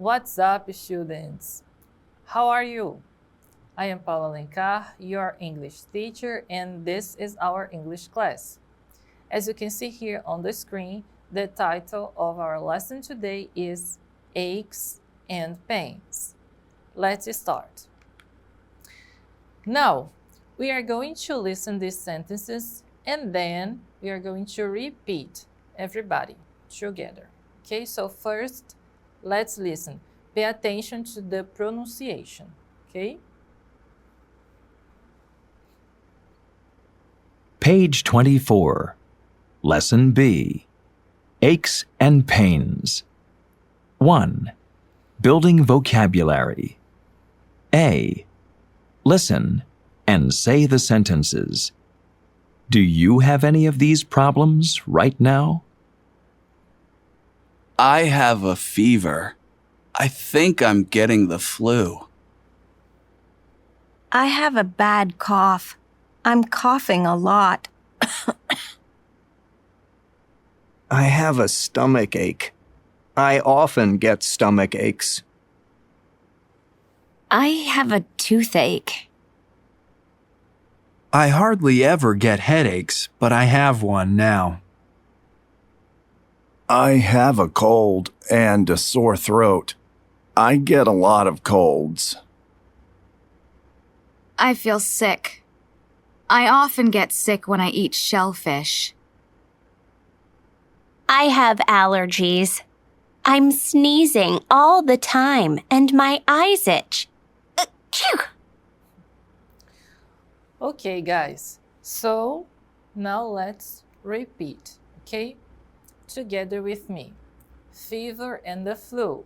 What's up, students? How are you? I am Paulo Alencar, your English teacher, and this is our English class. As you can see here on the screen, the title of our lesson today is Aches and Pains. Let's start. Now, we are going to listen these sentences and then we are going to repeat everybody together. Okay, so first, let's listen. Pay attention to the pronunciation, okay? Page 24, Lesson B, Aches and Pains. 1. Building vocabulary. A. Listen and say the sentences. Do you have any of these problems right now? I have a fever. I think I'm getting the flu. I have a bad cough. I'm coughing a lot. I have a stomach ache. I often get stomach aches. I have a toothache. I hardly ever get headaches, but I have one now. I have a cold and a sore throat. I get a lot of colds. I feel sick. I often get sick when I eat shellfish. I have allergies. I'm sneezing all the time and my eyes itch. Achoo! Okay, guys, so now let's repeat, okay? Together with me. Fever and the flu.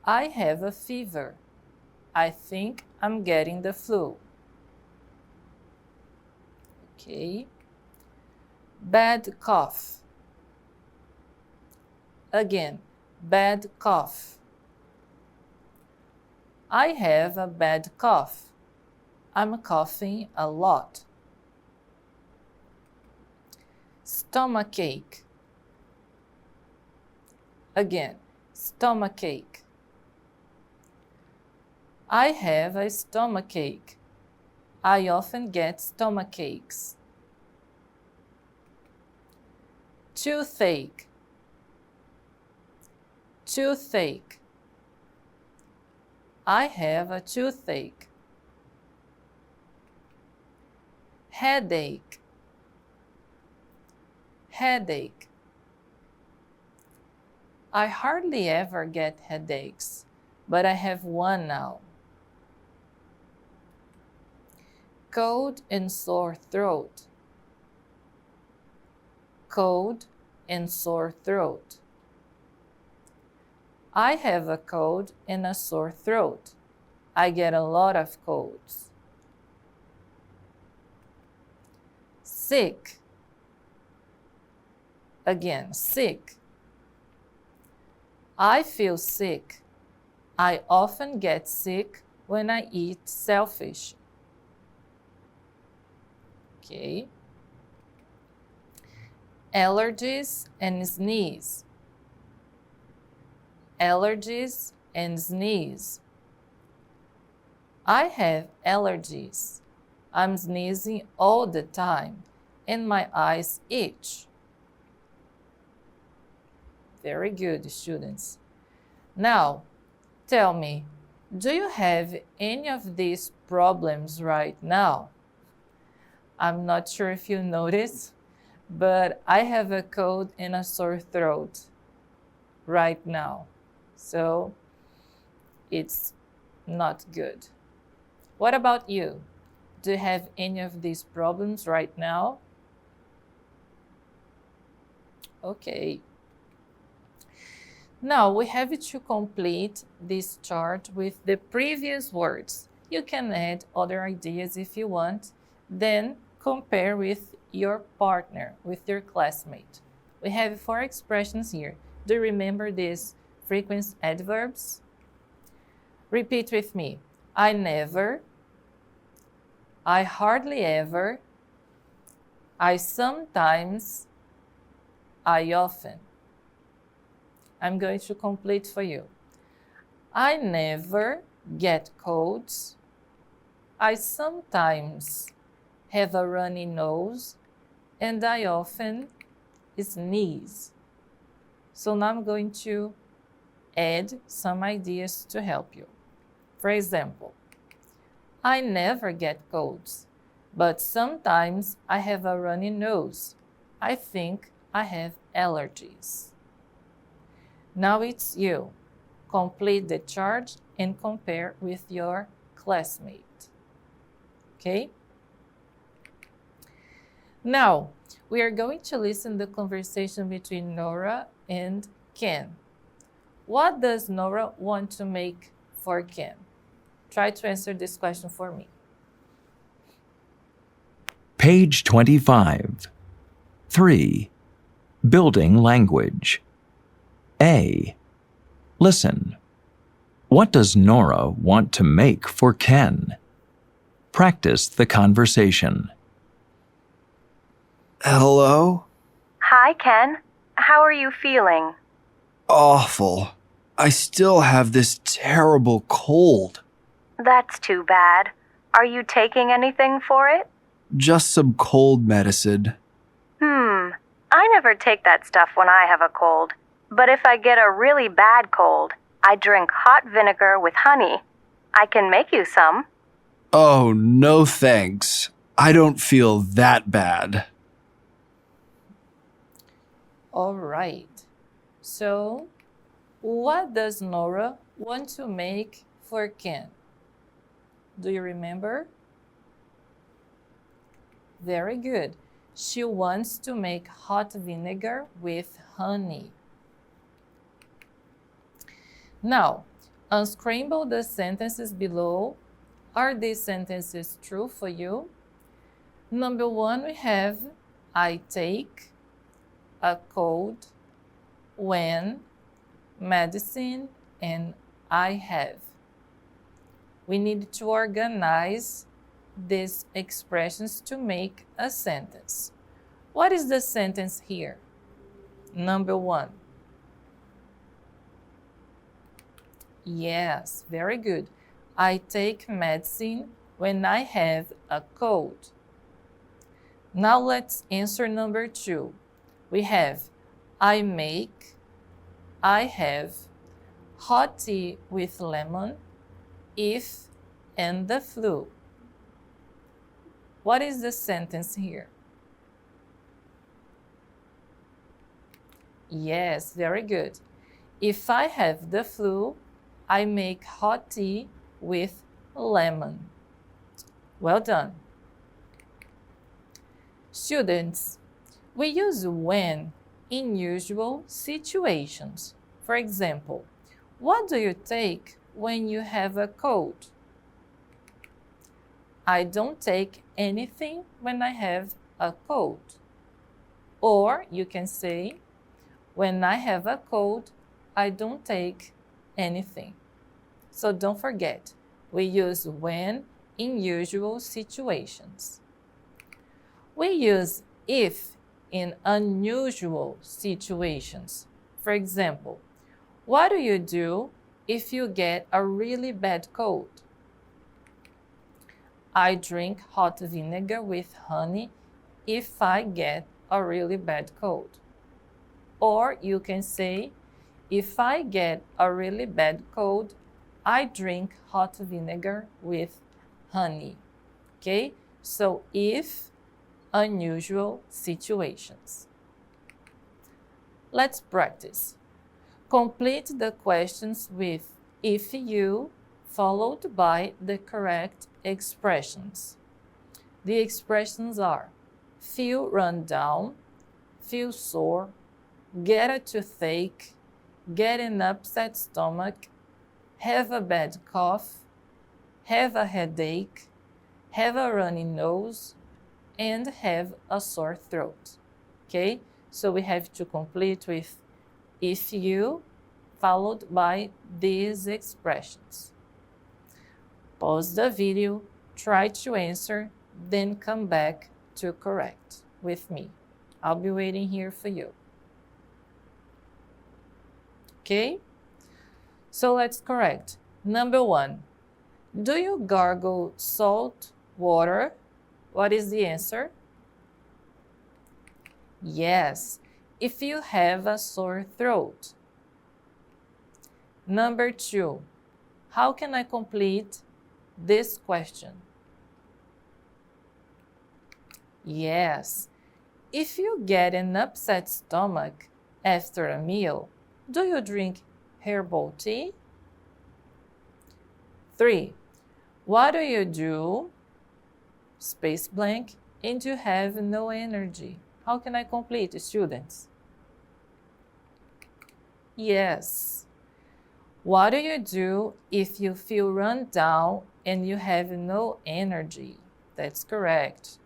I have a fever. I think I'm getting the flu. Okay. Bad cough. Again, bad cough. I have a bad cough. I'm coughing a lot. Stomachache. Again, stomachache. I have a stomachache. I often get stomachaches. Toothache. Toothache. I have a toothache. Headache. Headache. I hardly ever get headaches, but I have one now. Cold and sore throat. Cold and sore throat. I have a cold and a sore throat. I get a lot of colds. Sick. Again, sick. I feel sick. I often get sick when I eat shellfish. Okay. Allergies and sneeze. Allergies and sneeze. I have allergies. I'm sneezing all the time and my eyes itch. Very good, students. Now, tell me, do you have any of these problems right now? I'm not sure if you noticed, but I have a cold and a sore throat right now. So it's not good. What about you? Do you have any of these problems right now? Okay. Now we have to complete this chart with the previous words. You can add other ideas if you want, then compare with your partner, with your classmate. We have 4 expressions here. Do you remember these frequent adverbs? Repeat with me. I never, I hardly ever, I sometimes, I often. I'm going to complete for you. I never get colds. I sometimes have a runny nose, and I often sneeze. So now I'm going to add some ideas to help you. For example, I never get colds, but sometimes I have a runny nose. I think I have allergies. Now it's you. Complete the chart and compare with your classmate. Okay? Now, we are going to listen to the conversation between Nora and Ken. What does Nora want to make for Ken? Try to answer this question for me. Page 25. 3. Building language. A. Listen. What does Nora want to make for Ken? Practice the conversation. Hello? Hi, Ken. How are you feeling? Awful. I still have this terrible cold. That's too bad. Are you taking anything for it? Just some cold medicine. I never take that stuff when I have a cold. But if I get a really bad cold, I drink hot vinegar with honey. I can make you some. Oh, no thanks. I don't feel that bad. All right. So, what does Nora want to make for Ken? Do you remember? Very good. She wants to make hot vinegar with honey. Now, unscramble the sentences below. Are these sentences true for you? Number 1, we have I take a cold, when, medicine, and I have. We need to organize these expressions to make a sentence. What is the sentence here? Number 1. Yes, very good. I take medicine when I have a cold. Now let's answer number 2. We have I make, I have, hot tea with lemon, if, and the flu. What is the sentence here? Yes, very good. If I have the flu, I make hot tea with lemon. Well done. Students, we use when in usual situations. For example, what do you take when you have a cold? I don't take anything when I have a cold. Or you can say, when I have a cold, I don't take anything. So don't forget, we use when in usual situations. We use if in unusual situations. For example, what do you do if you get a really bad cold? I drink hot vinegar with honey if I get a really bad cold. Or you can say, if I get a really bad cold, I drink hot vinegar with honey. Okay? So if unusual situations. Let's practice. Complete the questions with if you, followed by the correct expressions. The expressions are feel run down, feel sore, get a toothache, get an upset stomach, have a bad cough, have a headache, have a runny nose, and have a sore throat. Okay? So we have to complete with if you, followed by these expressions. Pause the video, try to answer, then come back to correct with me. I'll be waiting here for you. okay? So let's correct. Number 1, do you gargle salt water? What is the answer? Yes, if you have a sore throat. Number 2, how can I complete this question? Yes, if you get an upset stomach after a meal, do you drink herbal tea? 3, what do you do, space blank, and you have no energy? How can I complete, students? Yes. What do you do if you feel run down and you have no energy? That's correct.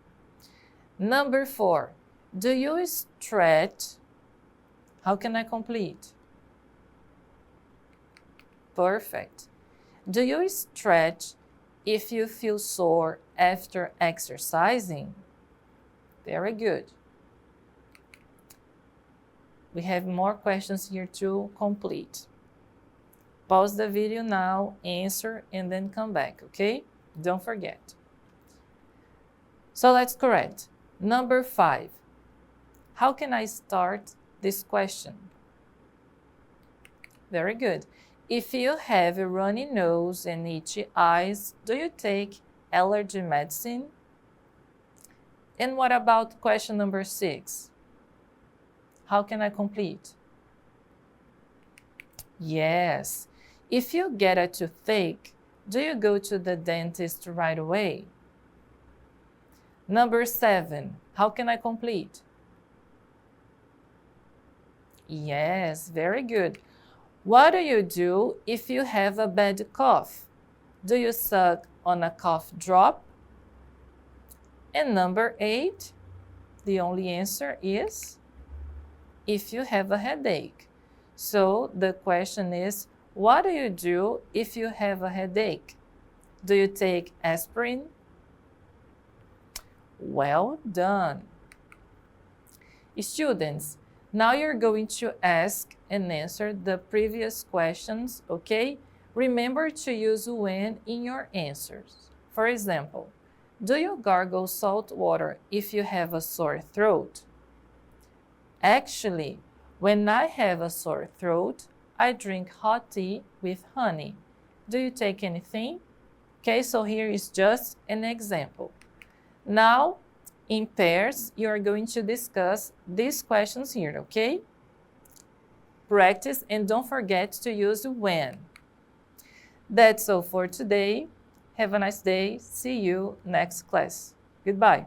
Number 4, do you stretch? How can I complete? Perfect. Do you stretch if you feel sore after exercising? Very good. We have more questions here to complete. Pause the video now, answer, and then come back, okay? Don't forget. So let's correct. Number 5, how can I start this question? Very good. If you have a runny nose and itchy eyes, do you take allergy medicine? And what about question number 6? How can I complete? Yes. If you get a toothache, do you go to the dentist right away? Number 7, how can I complete? Yes, very good. What do you do if you have a bad cough? Do you suck on a cough drop? And number 8, the only answer is if you have a headache. So the question is, what do you do if you have a headache? Do you take aspirin? Well done. Students, now you're going to ask and answer the previous questions, okay? Remember to use when in your answers. For example, do you gargle salt water if you have a sore throat? Actually, when I have a sore throat, I drink hot tea with honey. Do you take anything? Okay, so here is just an example. Now, in pairs, you are going to discuss these questions here, okay? Practice and don't forget to use when. That's all for today. Have a nice day. See you next class. Goodbye.